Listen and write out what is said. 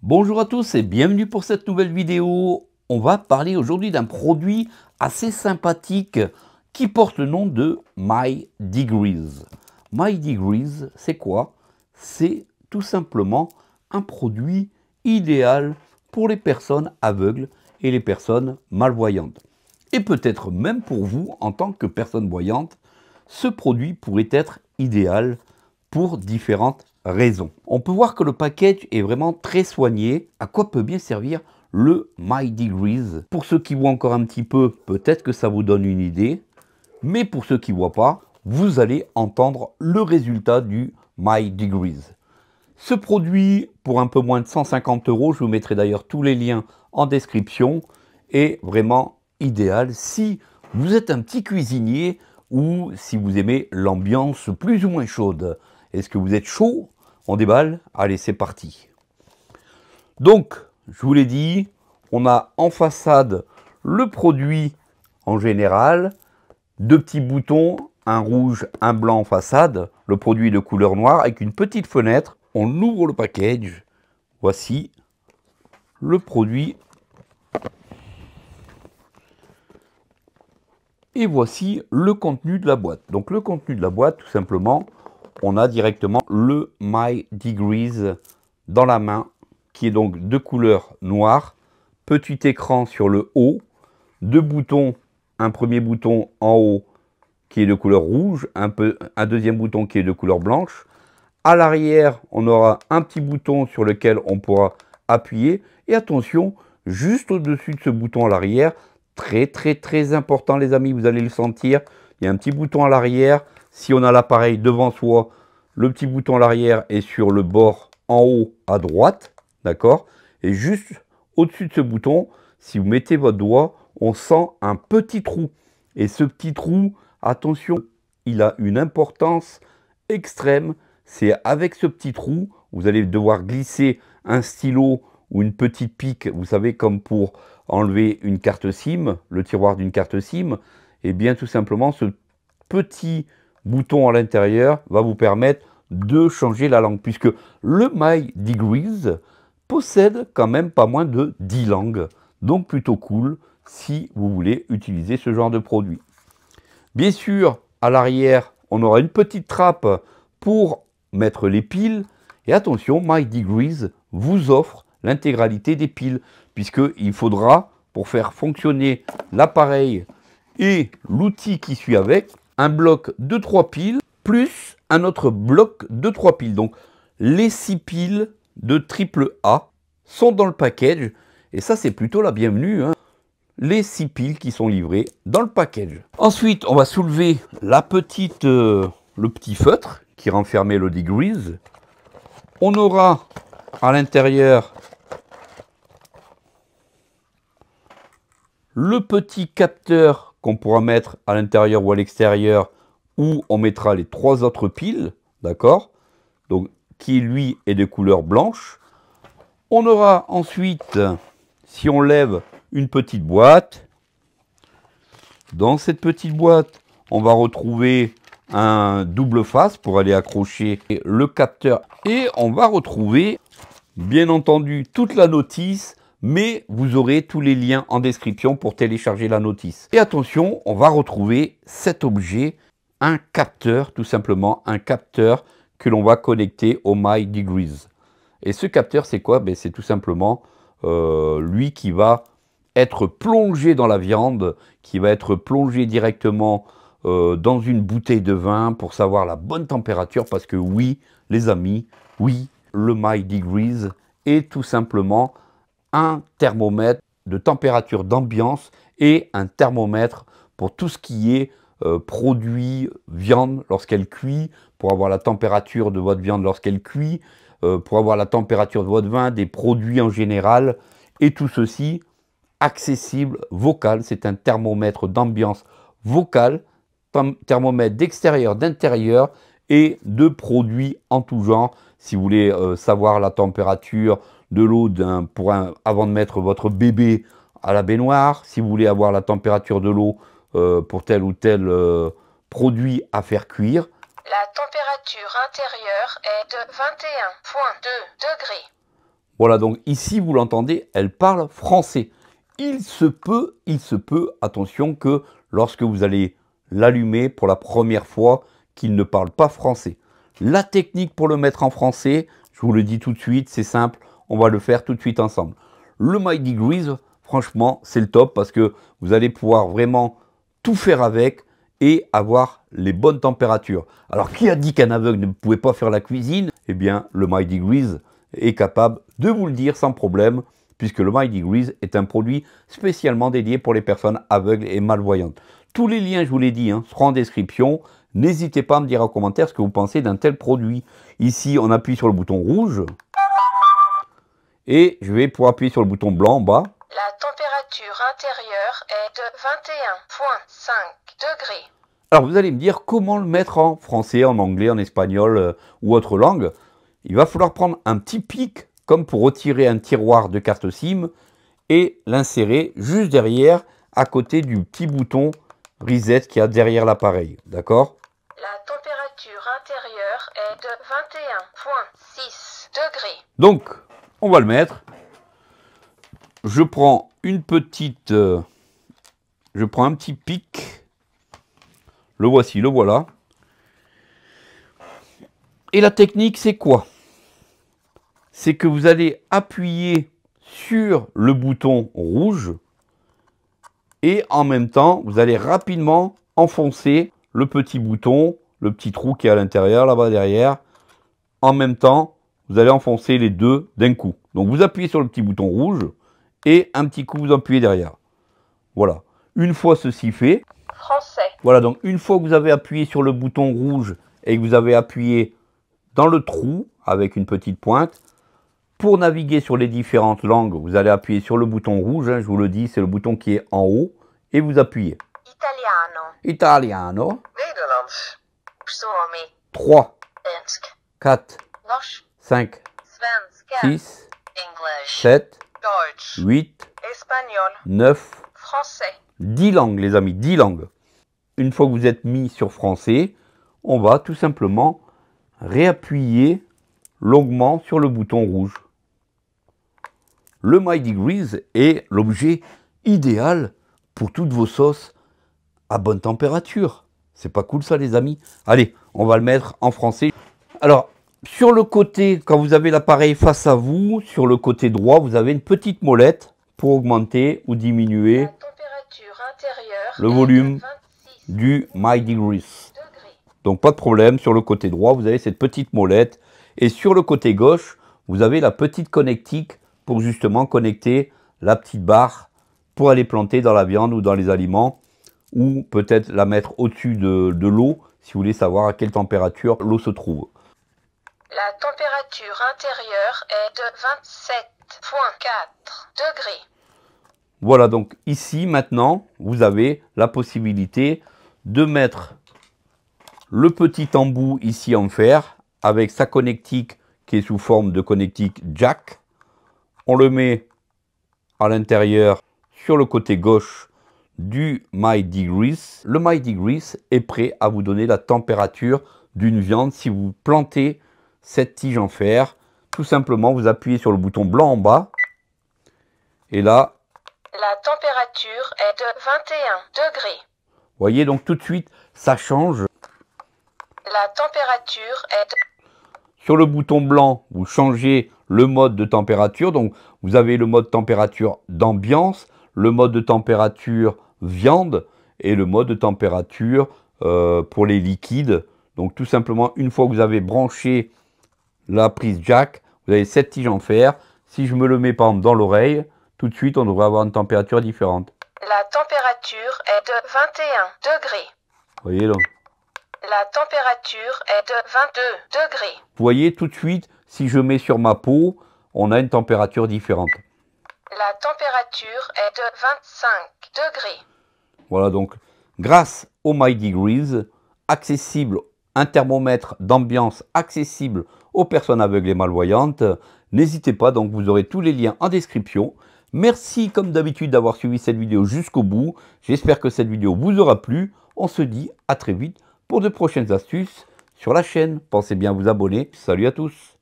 Bonjour à tous et bienvenue pour cette nouvelle vidéo. On va parler aujourd'hui d'un produit assez sympathique qui porte le nom de My Degrees. My Degrees, c'est quoi? C'est tout simplement un produit idéal pour les personnes aveugles et les personnes malvoyantes. Et peut-être même pour vous, en tant que personne voyante, ce produit pourrait être idéal pour différentes raisons. On peut voir que le package est vraiment très soigné. À quoi peut bien servir le My Degrees? Pour ceux qui voient encore un petit peu, peut-être que ça vous donne une idée. Mais pour ceux qui ne voient pas, vous allez entendre le résultat du My Degrees. Ce produit, pour un peu moins de 150 €, je vous mettrai d'ailleurs tous les liens en description, est vraiment idéal si vous êtes un petit cuisinier ou si vous aimez l'ambiance plus ou moins chaude. Est-ce que vous êtes chaud? On déballe? Allez, c'est parti. Donc, je vous l'ai dit, on a en façade le produit en général, deux petits boutons, un rouge, un blanc en façade, le produit de couleur noire avec une petite fenêtre. On ouvre le package, voici le produit. Et voici le contenu de la boîte. Donc le contenu de la boîte, tout simplement, on a directement le My Degrees dans la main, qui est donc de couleur noire, petit écran sur le haut, deux boutons, un premier bouton en haut qui est de couleur rouge, un deuxième bouton qui est de couleur blanche. À l'arrière, on aura un petit bouton sur lequel on pourra appuyer. Et attention, juste au-dessus de ce bouton à l'arrière, très important les amis, vous allez le sentir, il y a un petit bouton à l'arrière. Si on a l'appareil devant soi, le petit bouton à l'arrière est sur le bord en haut à droite, d'accord? Et juste au-dessus de ce bouton, si vous mettez votre doigt, on sent un petit trou. Et ce petit trou, attention, il a une importance extrême. C'est avec ce petit trou, vous allez devoir glisser un stylo ou une petite pique, vous savez, comme pour enlever une carte SIM, le tiroir d'une carte SIM. Et bien tout simplement, ce petit bouton à l'intérieur va vous permettre de changer la langue, puisque le My Degrees possède quand même pas moins de 10 langues. Donc plutôt cool si vous voulez utiliser ce genre de produit. Bien sûr, à l'arrière, on aura une petite trappe pour mettre les piles. Et attention, My Degrees vous offre l'intégralité des piles, puisqu'il faudra, pour faire fonctionner l'appareil et l'outil qui suit avec, un bloc de 3 piles, plus un autre bloc de 3 piles. Donc, les 6 piles de AAA sont dans le package. Et ça, c'est plutôt la bienvenue, hein. Les 6 piles qui sont livrées dans le package. Ensuite, on va soulever le petit feutre qui renfermait le Degrees. On aura à l'intérieur le petit capteur qu'on pourra mettre à l'intérieur ou à l'extérieur, où on mettra les 3 autres piles, d'accord? Donc, qui lui est de couleur blanche. On aura ensuite, si on lève, une petite boîte. Dans cette petite boîte, on va retrouver un double face pour aller accrocher le capteur. Et on va retrouver, bien entendu, toute la notice, mais vous aurez tous les liens en description pour télécharger la notice. Et attention, on va retrouver cet objet, un capteur, tout simplement, un capteur que l'on va connecter au My Degrees. Et ce capteur, c'est quoi? Ben, c'est tout simplement lui qui va être plongé dans la viande, qui va être plongé directement dans une bouteille de vin pour savoir la bonne température, parce que oui, les amis, oui, le My Degrees est tout simplement un thermomètre de température d'ambiance et un thermomètre pour tout ce qui est produit viande lorsqu'elle cuit, pour avoir la température de votre viande lorsqu'elle cuit, pour avoir la température de votre vin, des produits en général, et tout ceci accessible vocal. C'est un thermomètre d'ambiance vocale, thermomètre d'extérieur, d'intérieur et de produits en tout genre. Si vous voulez savoir la température de l'eau avant de mettre votre bébé à la baignoire, si vous voulez avoir la température de l'eau pour tel ou tel produit à faire cuire. La température intérieure est de 21,2 degrés. Voilà, donc ici, vous l'entendez, elle parle français. Il se peut, attention, que lorsque vous allez l'allumer pour la première fois, qu'il ne parle pas français. La technique pour le mettre en français, je vous le dis tout de suite, c'est simple, on va le faire tout de suite ensemble. Le My Degrees, franchement, c'est le top parce que vous allez pouvoir vraiment tout faire avec et avoir les bonnes températures. Alors, qui a dit qu'un aveugle ne pouvait pas faire la cuisine? Eh bien, le My Degrees est capable de vous le dire sans problème, puisque le My Degrees est un produit spécialement dédié pour les personnes aveugles et malvoyantes. Tous les liens, je vous l'ai dit, seront en description. N'hésitez pas à me dire en commentaire ce que vous pensez d'un tel produit. Ici, on appuie sur le bouton rouge. Et je vais pouvoir appuyer sur le bouton blanc en bas. La température intérieure est de 21,5 degrés. Alors vous allez me dire comment le mettre en français, en anglais, en espagnol ou autre langue. Il va falloir prendre un petit pic, comme pour retirer un tiroir de carte SIM, et l'insérer juste derrière, à côté du petit bouton reset qu'il y a derrière l'appareil. D'accord? La température intérieure est de 21,6 degrés. Donc, on va le mettre. Je prends un petit pic. Le voici, le voilà. Et la technique, c'est quoi? C'est que vous allez appuyer sur le bouton rouge et en même temps, vous allez rapidement enfoncer le petit bouton, le petit trou qui est à l'intérieur, là-bas derrière. En même temps, vous allez enfoncer les deux d'un coup. Donc, vous appuyez sur le petit bouton rouge et un petit coup, vous appuyez derrière. Voilà. Une fois ceci fait, Français. Voilà, donc une fois que vous avez appuyé sur le bouton rouge et que vous avez appuyé dans le trou avec une petite pointe, pour naviguer sur les différentes langues, vous allez appuyer sur le bouton rouge, je vous le dis, c'est le bouton qui est en haut, et vous appuyez. Italiano. Nederlands. Suomi. 3, Dansk. 4, Norsk. 5, Svenska. 6, English. 7, Deutsch. 8, Espagnol. 9, Français. 10 langues, les amis, 10 langues. Une fois que vous êtes mis sur français, on va tout simplement réappuyer longuement sur le bouton rouge. Le My Degrees est l'objet idéal pour toutes vos sauces à bonne température. C'est pas cool ça, les amis? Allez, on va le mettre en français. Alors, sur le côté, quand vous avez l'appareil face à vous, sur le côté droit, vous avez une petite molette pour augmenter ou diminuer La température intérieure le est volume de 26 du My Degrees. degrés. Donc pas de problème, sur le côté droit, vous avez cette petite molette. Et sur le côté gauche, vous avez la petite connectique pour justement connecter la petite barre pour aller planter dans la viande ou dans les aliments. Ou peut-être la mettre au-dessus de l'eau, si vous voulez savoir à quelle température l'eau se trouve. La température intérieure est de 27,4 degrés. Voilà, donc ici, maintenant, vous avez la possibilité de mettre le petit embout ici en fer avec sa connectique qui est sous forme de connectique jack. On le met à l'intérieur sur le côté gauche du My Degrees. Le My Degrees est prêt à vous donner la température d'une viande si vous plantez cette tige en fer. Tout simplement, vous appuyez sur le bouton blanc en bas et là, La température est de 21 degrés. vous voyez, donc tout de suite, ça change. La température est de... Sur le bouton blanc, vous changez le mode de température. Donc, vous avez le mode température d'ambiance, le mode de température viande et le mode de température pour les liquides. Donc, tout simplement, une fois que vous avez branché la prise jack, vous avez cette tige en fer. Si je me le mets par exemple dans l'oreille, tout de suite, on devrait avoir une température différente. La température est de 21 degrés. Vous voyez donc. La température est de 22 degrés. Vous voyez tout de suite, si je mets sur ma peau, on a une température différente. La température est de 25 degrés. Voilà donc, grâce au My Degrees, accessible, un thermomètre d'ambiance accessible aux personnes aveugles et malvoyantes, n'hésitez pas, donc vous aurez tous les liens en description. Merci comme d'habitude d'avoir suivi cette vidéo jusqu'au bout. J'espère que cette vidéo vous aura plu. On se dit à très vite pour de prochaines astuces sur la chaîne. Pensez bien à vous abonner. Salut à tous.